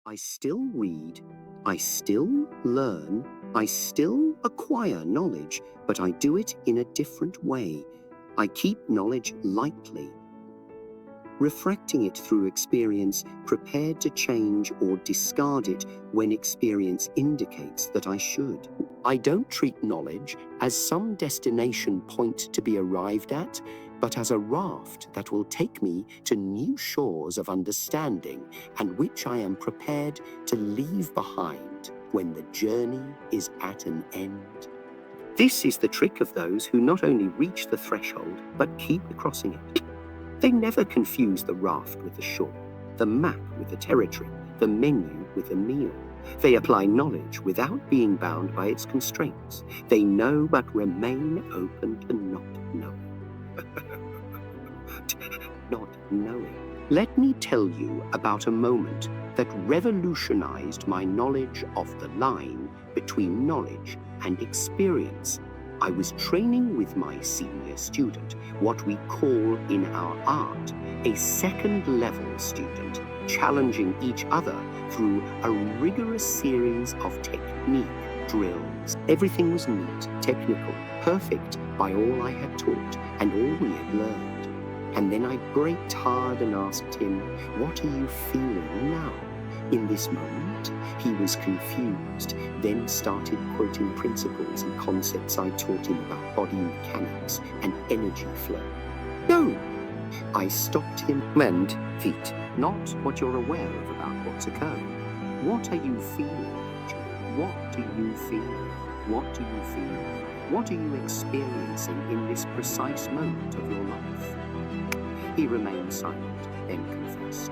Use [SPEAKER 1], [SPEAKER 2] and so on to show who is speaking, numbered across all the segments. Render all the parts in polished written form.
[SPEAKER 1] I still read, I still learn, I still acquire knowledge, but I do it in a different way. I keep knowledge lightly, refracting it through experience, prepared to change or discard it when experience indicates that I should. I don't treat knowledge as some destination point to be arrived at, but as a raft that will take me to new shores of understanding and which I am prepared to leave behind when the journey is at an end. This is the trick of those who not only reach the threshold, but keep crossing it. They never confuse the raft with the shore, the map with the territory, the menu with the meal. They apply knowledge without being bound by its constraints. They know but remain open to not knowing. Not knowing. Let me tell you about a moment that revolutionized my knowledge of the line between knowledge and experience. I was training with my senior student, what we call in our art a second-level student, challenging each other through a rigorous series of technique drills. Everything was neat, technical, perfect by all I had taught and all we had learned. And then I braked hard and asked him, "What are you feeling now?" In this moment, he was confused, then started quoting principles and concepts I taught him about body mechanics and energy flow. "No!" I stopped him. And feet, not what you're aware of about what's occurring. What are you feeling, Joe? What do you feel? What do you feel? What are you experiencing in this precise moment of your life? He remained silent, then confessed.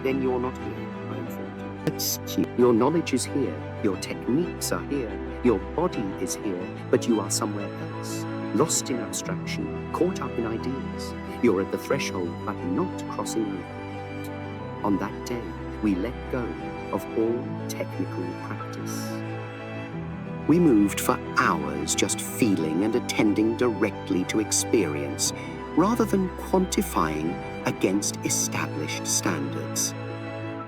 [SPEAKER 1] Then you're not here, I informed him. But your knowledge is here, your techniques are here, your body is here, but you are somewhere else, lost in abstraction, caught up in ideas. You're at the threshold, but not crossing over. On that day, we let go of all technical practice. We moved for hours just feeling and attending directly to experience, rather than quantifying against established standards.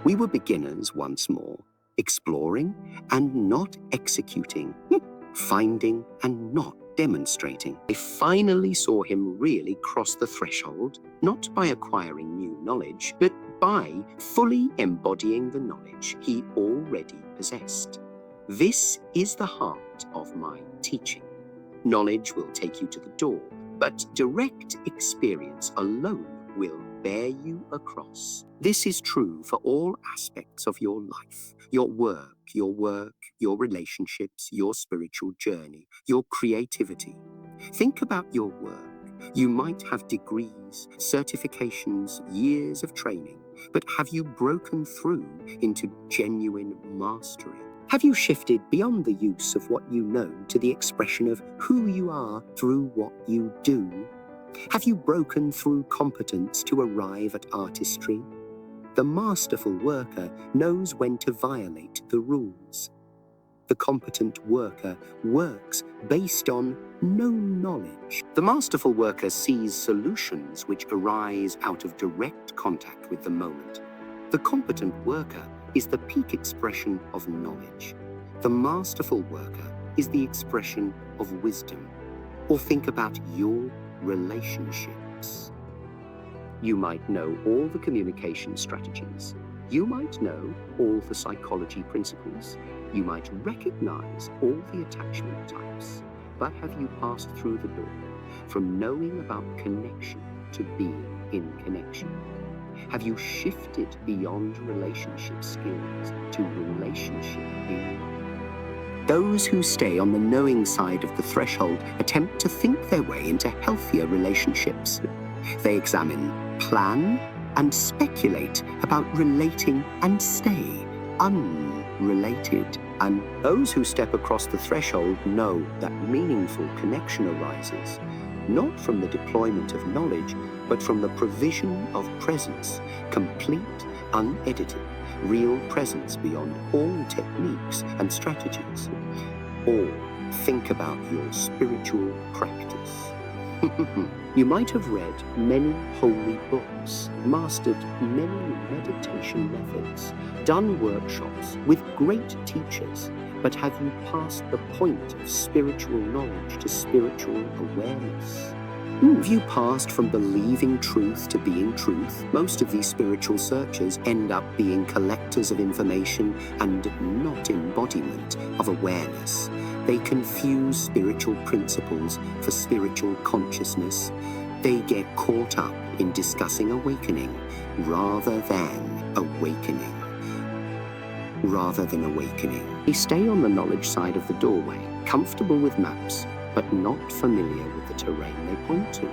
[SPEAKER 1] We were beginners once more, exploring and not executing, finding and not demonstrating. I finally saw him really cross the threshold, not by acquiring new knowledge, but by fully embodying the knowledge he already possessed. This is the heart of my teaching. Knowledge will take you to the door, but direct experience alone will bear you across. This is true for all aspects of your life, your work, your relationships, your spiritual journey, your creativity. Think about your work. You might have degrees, certifications, years of training, but have you broken through into genuine mastery? Have you shifted beyond the use of what you know to the expression of who you are through what you do? Have you broken through competence to arrive at artistry? The masterful worker knows when to violate the rules. The competent worker works based on no knowledge. The masterful worker sees solutions which arise out of direct contact with the moment. The competent worker is the peak expression of knowledge. The masterful worker is the expression of wisdom. Or think about your relationships. You might know all the communication strategies. You might know all the psychology principles. You might recognize all the attachment types. But have you passed through the door from knowing about connection to being in connection? Have you shifted beyond relationship skills to relationship being? Those who stay on the knowing side of the threshold attempt to think their way into healthier relationships. They examine, plan, and speculate about relating and stay unrelated. And those who step across the threshold know that meaningful connection arises, not from the deployment of knowledge, but from the provision of presence, complete, unedited, real presence beyond all techniques and strategies. Or think about your spiritual practice. You might have read many holy books, mastered many meditation methods, done workshops with great teachers, but have you passed the point of spiritual knowledge to spiritual awareness? Have you passed from believing truth to being truth? Most of these spiritual searchers end up being collectors of information and not embodiment of awareness. They confuse spiritual principles for spiritual consciousness. They get caught up in discussing awakening rather than awakening. They stay on the knowledge side of the doorway, comfortable with maps, but not familiar with the terrain they point to.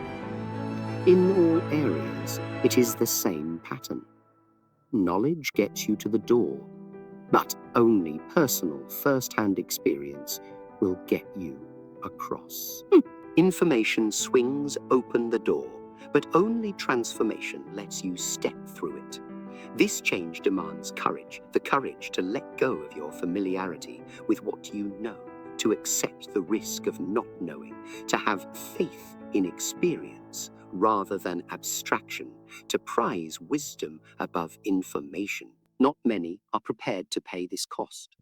[SPEAKER 1] In all areas, it is the same pattern. Knowledge gets you to the door, but only personal first-hand experience will get you across. Information swings open the door, but only transformation lets you step through it. This change demands courage, the courage to let go of your familiarity with what you know, to accept the risk of not knowing, to have faith in experience rather than abstraction, to prize wisdom above information. Not many are prepared to pay this cost.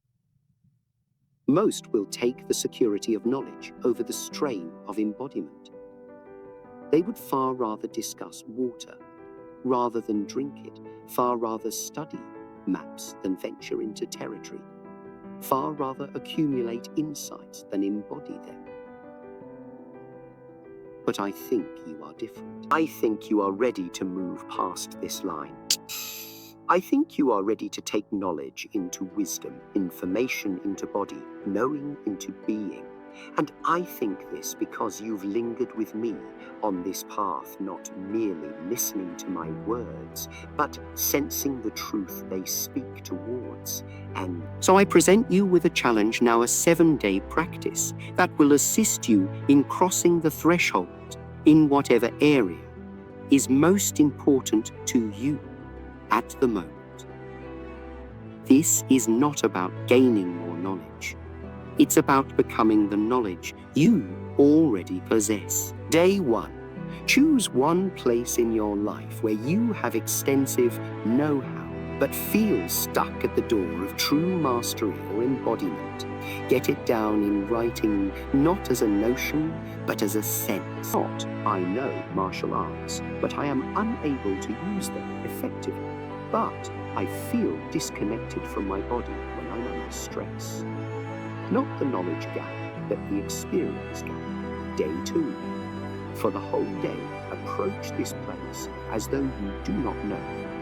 [SPEAKER 1] Most will take the security of knowledge over the strain of embodiment. They would far rather discuss water rather than drink it, far rather study maps than venture into territory, far rather accumulate insights than embody them. But I think you are different. I think you are ready to move past this line. I think you are ready to take knowledge into wisdom, information into body, knowing into being. And I think this because you've lingered with me on this path, not merely listening to my words, but sensing the truth they speak towards. And so I present you with a challenge, now a 7-day practice that will assist you in crossing the threshold in whatever area is most important to you at the moment. This is not about gaining more knowledge. It's about becoming the knowledge you already possess. Day 1. Choose one place in your life where you have extensive know-how, but feel stuck at the door of true mastery or embodiment. Get it down in writing, not as a notion, but as a sense. Not, I know martial arts, but I am unable to use them effectively. But I feel disconnected from my body when I'm under stress. Not the knowledge gap, but the experience gap. Day 2. For the whole day, approach this place as though you do not know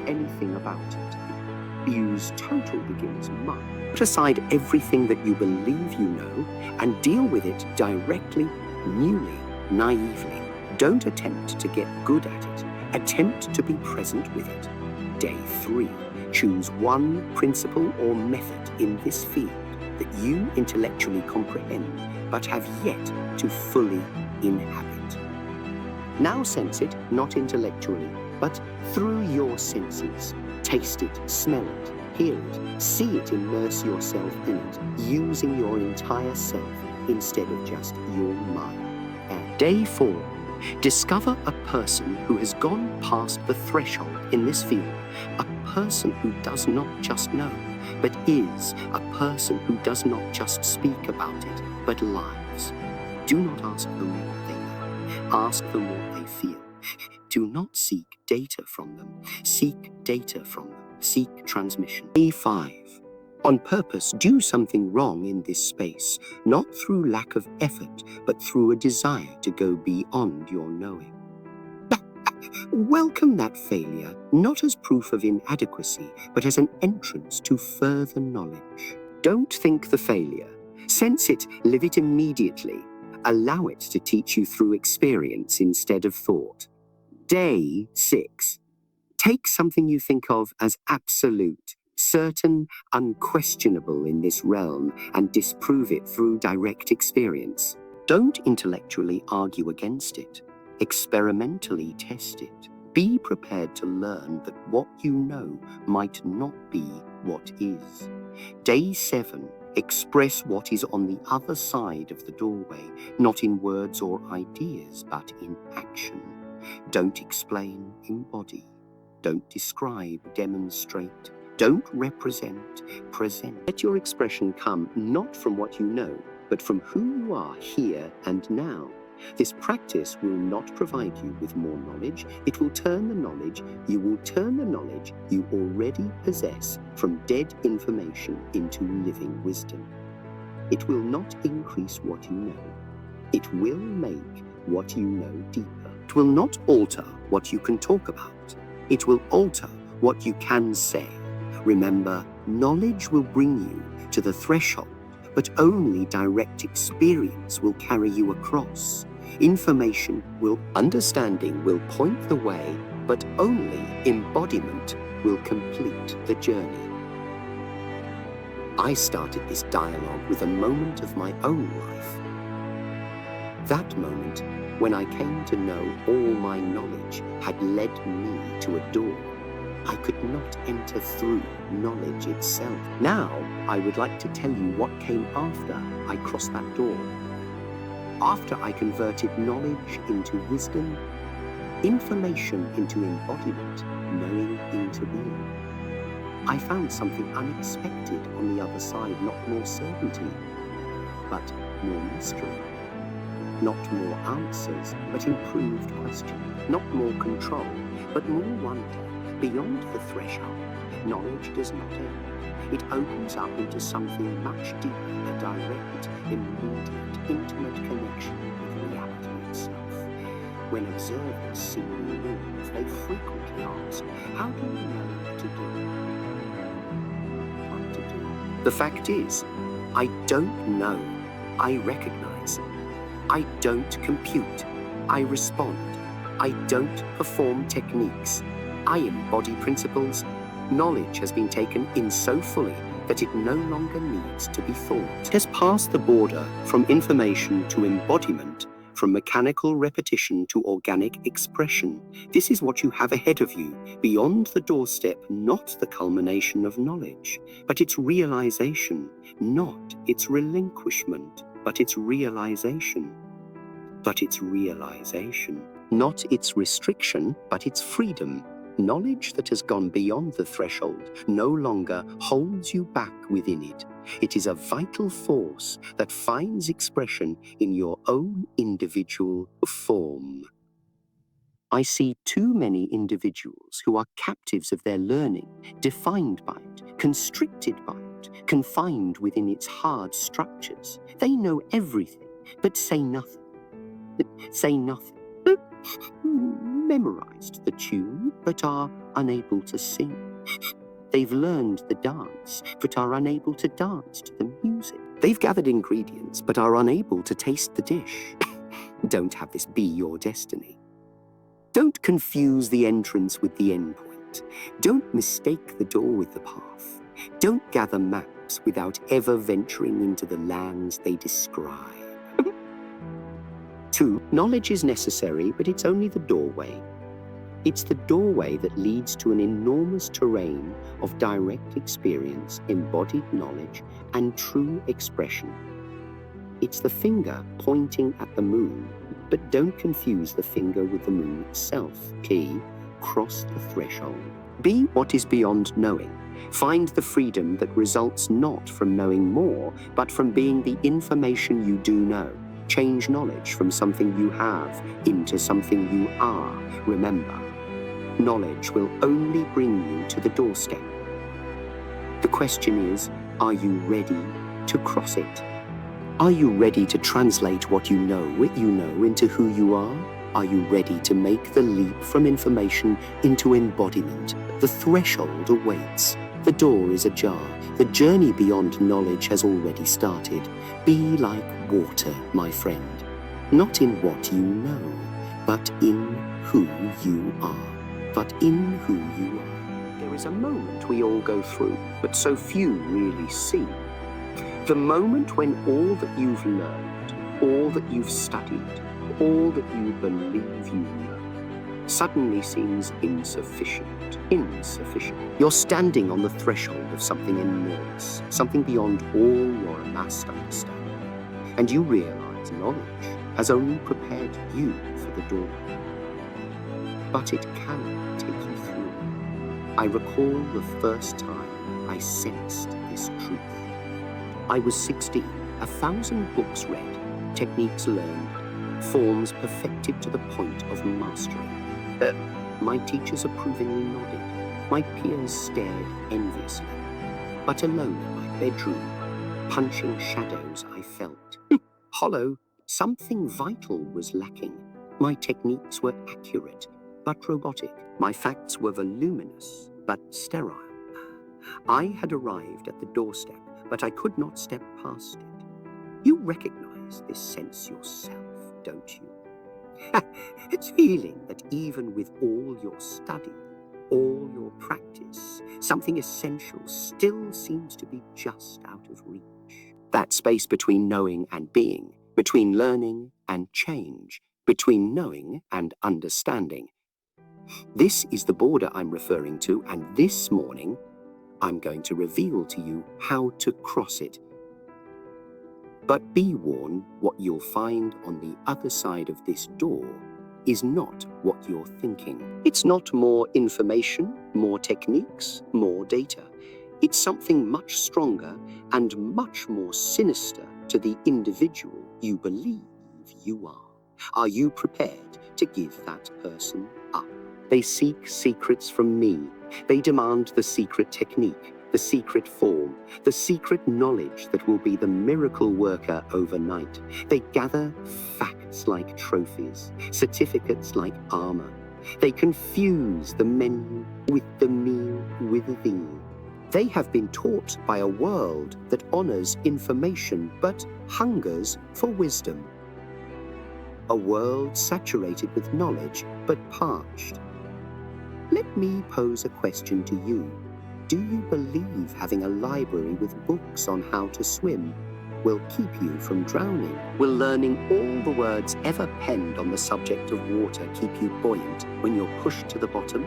[SPEAKER 1] anything about it. Use total beginner's mind. Put aside everything that you believe you know and deal with it directly, newly, naively. Don't attempt to get good at it. Attempt to be present with it. Day 3. Choose one principle or method in this field that you intellectually comprehend, but have yet to fully inhabit. Now sense it, not intellectually, but through your senses. Taste it, smell it, hear it, see it, immerse yourself in it, using your entire self instead of just your mind. And day 4. Discover a person who has gone past the threshold in this field, a person who does not just know, but is a person who does not just speak about it, but lives. Do not ask them what they know. Ask them what they feel. Do not seek data from them. Seek data from them. Seek transmission. Day 5. On purpose, do something wrong in this space, not through lack of effort, but through a desire to go beyond your knowing. Welcome that failure, not as proof of inadequacy, but as an entrance to further knowledge. Don't think the failure. Sense it, live it immediately. Allow it to teach you through experience instead of thought. Day 6. Take something you think of as absolute, certain, unquestionable in this realm, and disprove it through direct experience. Don't intellectually argue against it. Experimentally test it. Be prepared to learn that what you know might not be what is. Day 7. Express what is on the other side of the doorway, not in words or ideas, but in action. Don't explain, embody. Don't describe, demonstrate. Don't represent, present. Let your expression come not from what you know, but from who you are here and now. This practice will not provide you with more knowledge. It will turn the knowledge, you will turn the knowledge you already possess from dead information into living wisdom. It will not increase what you know. It will make what you know deeper. It will not alter what you can talk about. It will alter what you can say. Remember, knowledge will bring you to the threshold, but only direct experience will carry you across. Understanding will point the way, but only embodiment will complete the journey. I started this dialogue with a moment of my own life. That moment when I came to know all my knowledge had led me to a door. I could not enter through knowledge itself. Now, I would like to tell you what came after I crossed that door. After I converted knowledge into wisdom, information into embodiment, knowing into being, I found something unexpected on the other side, not more certainty, but more mystery. Not more answers, but improved questions. Not more control, but more wonder. Beyond the threshold, knowledge does not end. It opens up into something much deeper, a direct, immediate, intimate connection with reality itself. When observers see you move, they frequently ask, how do you know what to do? What to do? The fact is, I don't know. I recognize. I don't compute. I respond. I don't perform techniques. I embody principles. Knowledge has been taken in so fully that it no longer needs to be thought. It has passed the border from information to embodiment, from mechanical repetition to organic expression. This is what you have ahead of you, beyond the doorstep, not the culmination of knowledge, but its realization, not its relinquishment, but its realization. But its realization, not its restriction, but its freedom. Knowledge that has gone beyond the threshold no longer holds you back within it. It is a vital force that finds expression in your own individual form. I see too many individuals who are captives of their learning, defined by it, constricted by it, confined within its hard structures. They know everything, but say nothing. Say nothing. Memorized the tune, but are unable to sing. They've learned the dance, but are unable to dance to the music. They've gathered ingredients, but are unable to taste the dish. Don't have this be your destiny. Don't confuse the entrance with the endpoint. Don't mistake the door with the path. Don't gather maps without ever venturing into the lands they describe. 2. Knowledge is necessary, but it's only the doorway. It's the doorway that leads to an enormous terrain of direct experience, embodied knowledge, and true expression. It's the finger pointing at the moon, but don't confuse the finger with the moon itself. Key, cross the threshold. Be what is beyond knowing. Find the freedom that results not from knowing more, but from being the information you do know. Change knowledge from something you have into something you are. Remember, knowledge will only bring you to the doorstep. The question is, are you ready to cross it? Are you ready to translate what you know into who you are? Are you ready to make the leap from information into embodiment? The threshold awaits. The door is ajar. The journey beyond knowledge has already started. Be like water, my friend. Not in what you know, but in who you are. But in who you are. There is a moment we all go through, but so few really see. The moment when all that you've learned, all that you've studied, all that you believe you know, suddenly seems insufficient. Insufficient. You're standing on the threshold of something enormous, something beyond all your amassed understanding. And you realize knowledge has only prepared you for the doorway. But it cannot take you through. I recall the first time I sensed this truth. I was 16, 1,000 books read, techniques learned, forms perfected to the point of mastery. My teachers approvingly nodded. My peers stared enviously. But alone in my bedroom, punching shadows I felt. Hollow, something vital was lacking. My techniques were accurate, but robotic. My facts were voluminous, but sterile. I had arrived at the doorstep, but I could not step past it. You recognize this sense yourself, don't you? It's feeling that even with all your study, all your practice, something essential still seems to be just out of reach. That space between knowing and being, between learning and change, between knowing and understanding. This is the border I'm referring to, and this morning, I'm going to reveal to you how to cross it. But be warned, what you'll find on the other side of this door is not what you're thinking. It's not more information, more techniques, more data. It's something much stronger and much more sinister to the individual you believe you are. Are you prepared to give that person up? They seek secrets from me. They demand the secret technique, the secret form, the secret knowledge that will be the miracle worker overnight. They gather facts like trophies, certificates like armor. They confuse the menu with the meal with thee. They have been taught by a world that honors information but hungers for wisdom. A world saturated with knowledge but parched. Let me pose a question to you. Do you believe having a library with books on how to swim will keep you from drowning? Will learning all the words ever penned on the subject of water keep you buoyant when you're pushed to the bottom?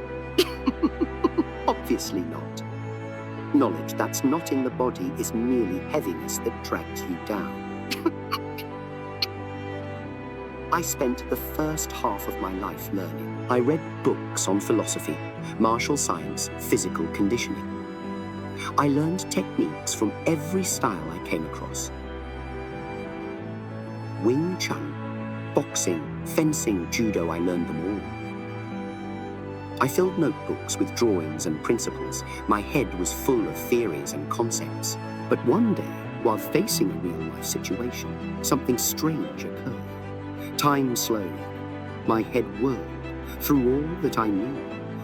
[SPEAKER 1] Obviously not. Knowledge that's not in the body is merely heaviness that drags you down. I spent the first half of my life learning. I read books on philosophy, martial science, physical conditioning. I learned techniques from every style I came across. Wing Chun, boxing, fencing, judo, I learned them all. I filled notebooks with drawings and principles. My head was full of theories and concepts. But one day, while facing a real-life situation, something strange occurred. Time slowed. My head whirled through all that I knew,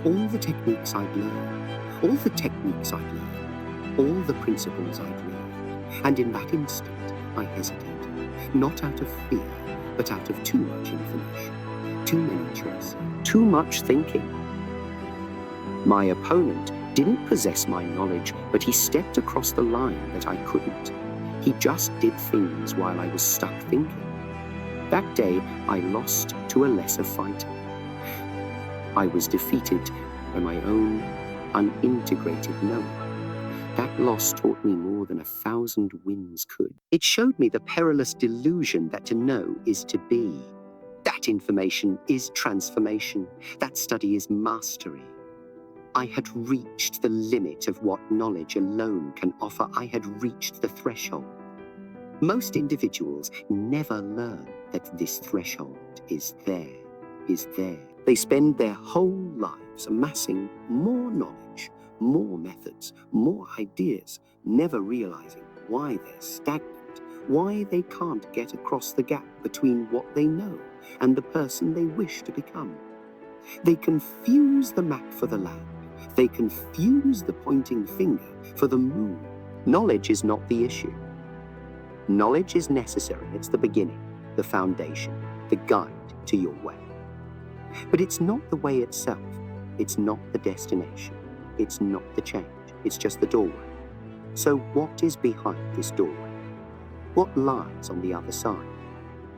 [SPEAKER 1] all the techniques I'd learned, all the techniques I'd learned, all the principles I'd read. And in that instant, I hesitated, not out of fear, but out of too much information, too many choices, too much thinking. My opponent didn't possess my knowledge, but he stepped across the line that I couldn't. He just did things while I was stuck thinking. That day, I lost to a lesser fighter. I was defeated by my own unintegrated knowing. That loss taught me more than 1,000 wins could. It showed me the perilous delusion that to know is to be. That information is transformation. That study is mastery. I had reached the limit of what knowledge alone can offer. I had reached the threshold. Most individuals never learn that this threshold is there. They spend their whole lives amassing more knowledge, more methods, more ideas, never realizing why they're stagnant, why they can't get across the gap between what they know and the person they wish to become. They confuse the map for the land. They confuse the pointing finger for the moon. Knowledge is not the issue. Knowledge is necessary. It's the beginning, the foundation, the guide to your way. But it's not the way itself. It's not the destination. It's not the change. It's just the doorway. So what is behind this doorway? What lies on the other side?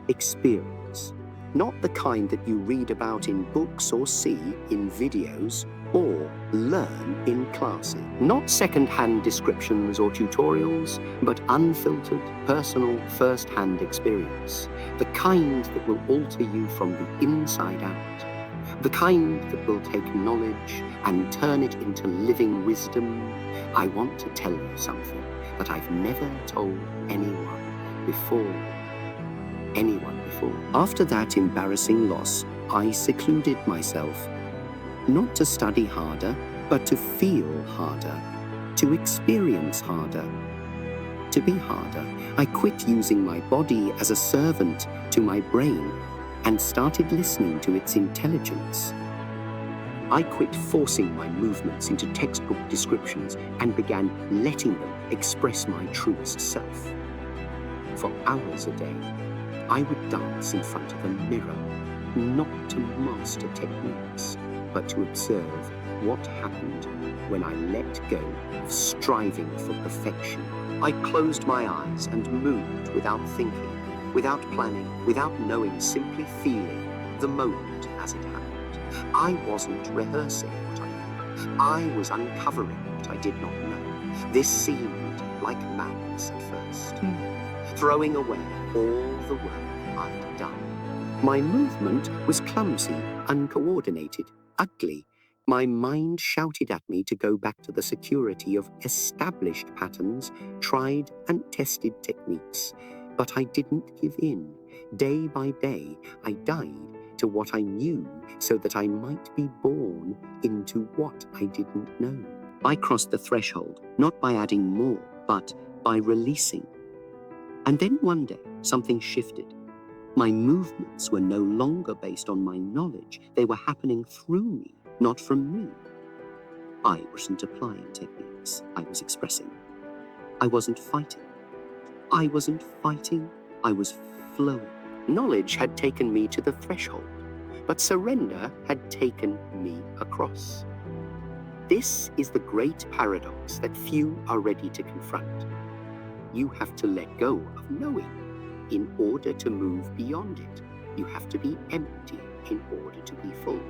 [SPEAKER 1] Experience, Not the kind that you read about in books or see in videos or learn in classes. Not second-hand descriptions or tutorials, but unfiltered, personal, first-hand experience. The kind that will alter you from the inside out. The kind that will take knowledge and turn it into living wisdom. I want to tell you something that I've never told anyone before. After that embarrassing loss, I secluded myself, not to study harder, but to feel harder, to experience harder, to be harder. I quit using my body as a servant to my brain and started listening to its intelligence. I quit forcing my movements into textbook descriptions and began letting them express my truest self. For hours a day, I would dance in front of a mirror, not to master techniques, but to observe what happened when I let go of striving for perfection. I closed my eyes and moved without thinking, without planning, without knowing, simply feeling the moment as it happened. I wasn't rehearsing what I knew. I was uncovering what I did not know. This seemed like madness at first, throwing away all the work I'd done. My movement was clumsy, uncoordinated, ugly. My mind shouted at me to go back to the security of established patterns, tried and tested techniques. But I didn't give in. Day by day, I died to what I knew so that I might be born into what I didn't know. I crossed the threshold, not by adding more, but by releasing. And then one day, something shifted. My movements were no longer based on my knowledge. They were happening through me, not from me. I wasn't applying techniques. I was expressing. I wasn't fighting. I was flowing. Knowledge had taken me to the threshold, but surrender had taken me across. This is the great paradox that few are ready to confront. You have to let go of knowing in order to move beyond it. You have to be empty in order to be full.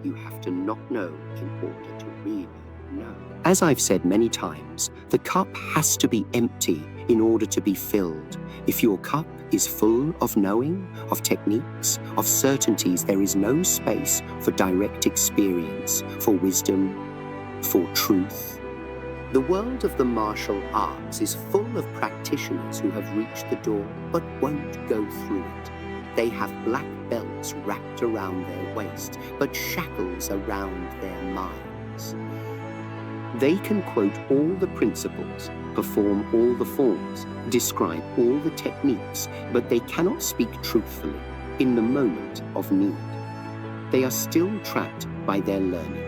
[SPEAKER 1] You have to not know in order to really know. As I've said many times, the cup has to be empty in order to be filled. If your cup is full of knowing, of techniques, of certainties, there is no space for direct experience, for wisdom, for truth. The world of the martial arts is full of practitioners who have reached the door but won't go through it. They have black belts wrapped around their waists, but shackles around their minds. They can quote all the principles, perform all the forms, describe all the techniques, but they cannot speak truthfully in the moment of need. They are still trapped by their learning.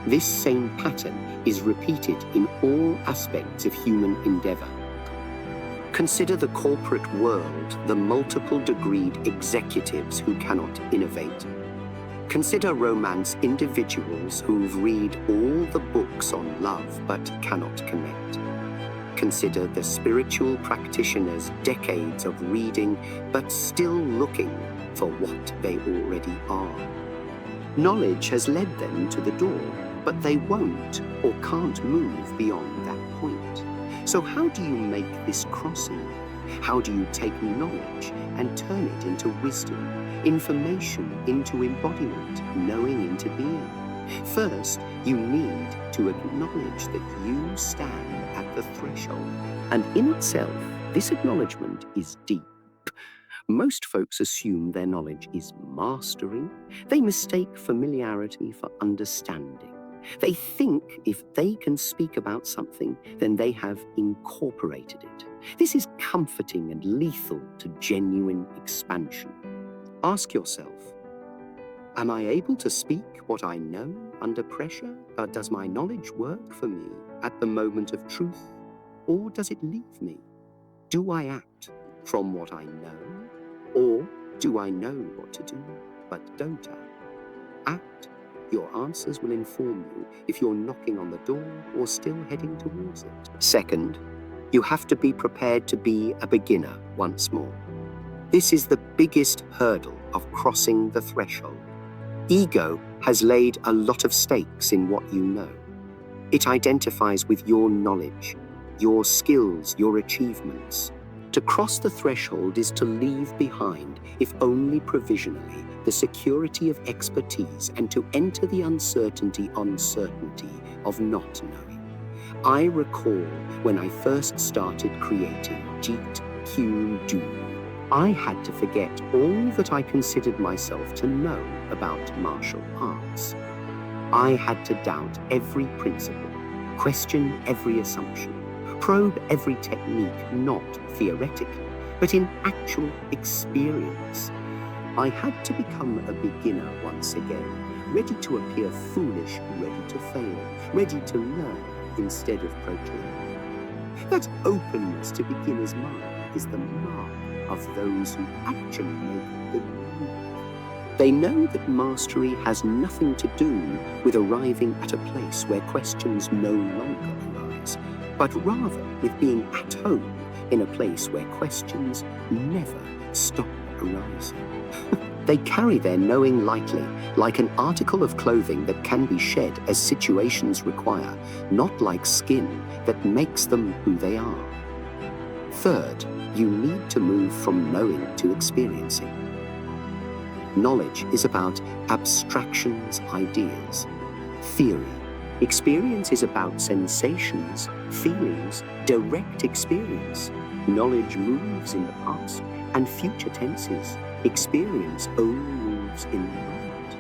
[SPEAKER 1] This same pattern is repeated in all aspects of human endeavor. Consider the corporate world, the multiple-degreed executives who cannot innovate. Consider romance individuals who've read all the books on love but cannot connect. Consider the spiritual practitioners, decades of reading but still looking for what they already are. Knowledge has led them to the door, but they won't or can't move beyond that point. So how do you make this crossing? How do you take knowledge and turn it into wisdom, information into embodiment, knowing into being? First, you need to acknowledge that you stand at the threshold. And in itself, this acknowledgement is deep. Most folks assume their knowledge is mastery. They mistake familiarity for understanding. They think if they can speak about something, then they have incorporated it. This is comforting and lethal to genuine expansion. Ask yourself, am I able to speak what I know under pressure? Does my knowledge work for me at the moment of truth? Or does it leave me? Do I act from what I know? Or do I know what to do, but don't I? Act. Your answers will inform you if you're knocking on the door or still heading towards it. Second, you have to be prepared to be a beginner once more. This is the biggest hurdle of crossing the threshold. Ego has laid a lot of stakes in what you know. It identifies with your knowledge, your skills, your achievements. To cross the threshold is to leave behind, if only provisionally, the security of expertise and to enter the uncertainty of not knowing. I recall when I first started creating Jeet Kune Do. I had to forget all that I considered myself to know about martial arts. I had to doubt every principle, question every assumption, probe every technique, not theoretically, but in actual experience. I had to become a beginner once again, ready to appear foolish, ready to fail, ready to learn instead of proclaim. That openness to beginner's mind is the mark of those who actually make the move. They know that mastery has nothing to do with arriving at a place where questions no longer arise, but rather with being at home in a place where questions never stop arising. They carry their knowing lightly, like an article of clothing that can be shed as situations require, not like skin that makes them who they are. Third, you need to move from knowing to experiencing. Knowledge is about abstractions, ideas, theory. Experience is about sensations, feelings, direct experience. Knowledge moves in the past and future tenses. Experience only moves in the mind.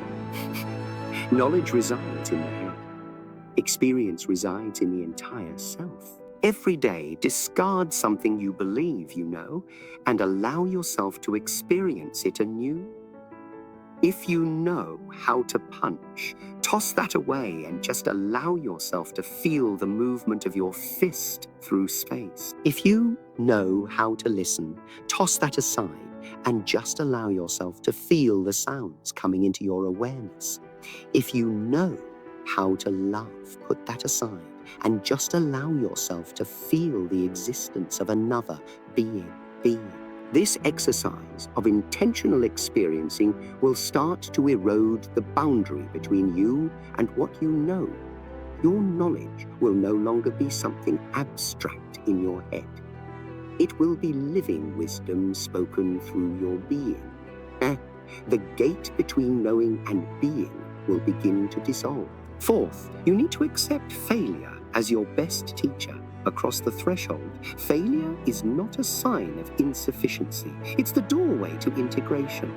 [SPEAKER 1] Knowledge resides in the head. Experience resides in the entire self. Every day, discard something you believe you know and allow yourself to experience it anew. If you know how to punch, toss that away and just allow yourself to feel the movement of your fist through space. If you know how to listen, toss that aside and just allow yourself to feel the sounds coming into your awareness. If you know how to love, put that aside and just allow yourself to feel the existence of another being. This exercise of intentional experiencing will start to erode the boundary between you and what you know. Your knowledge will no longer be something abstract in your head. It will be living wisdom spoken through your being. The gate between knowing and being will begin to dissolve. Fourth, you need to accept failure as your best teacher. Across the threshold, failure is not a sign of insufficiency. It's the doorway to integration.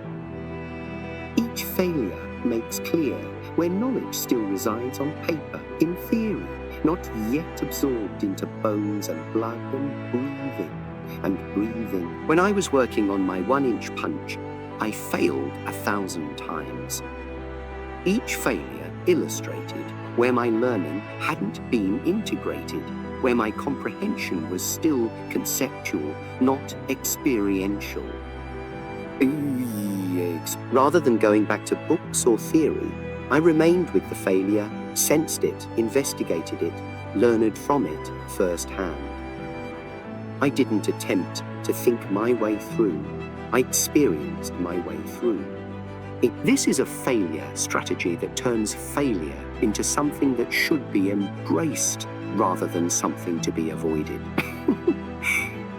[SPEAKER 1] Each failure makes clear where knowledge still resides on paper, in theory, not yet absorbed into bones and blood and breathing. When I was working on my 1-inch punch, I failed 1,000 times. Each failure illustrated where my learning hadn't been integrated, where my comprehension was still conceptual, not experiential. Rather than going back to books or theory, I remained with the failure, sensed it, investigated it, learned from it firsthand. I didn't attempt to think my way through. I experienced my way through. This is a failure strategy that turns failure into something that should be embraced rather than something to be avoided.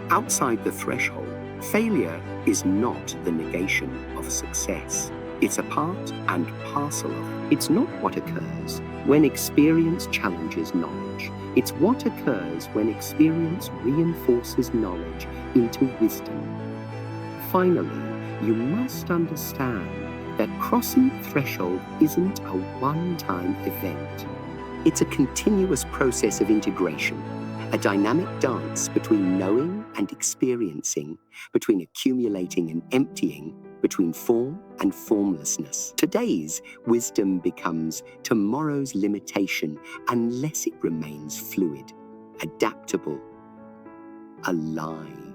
[SPEAKER 1] Outside the threshold, failure is not the negation of success. It's a part and parcel of it. It's not what occurs when experience challenges knowledge. It's what occurs when experience reinforces knowledge into wisdom. Finally, you must understand that crossing the threshold isn't a one-time event. It's a continuous process of integration, a dynamic dance between knowing and experiencing, between accumulating and emptying, between form and formlessness. Today's wisdom becomes tomorrow's limitation unless it remains fluid, adaptable, alive.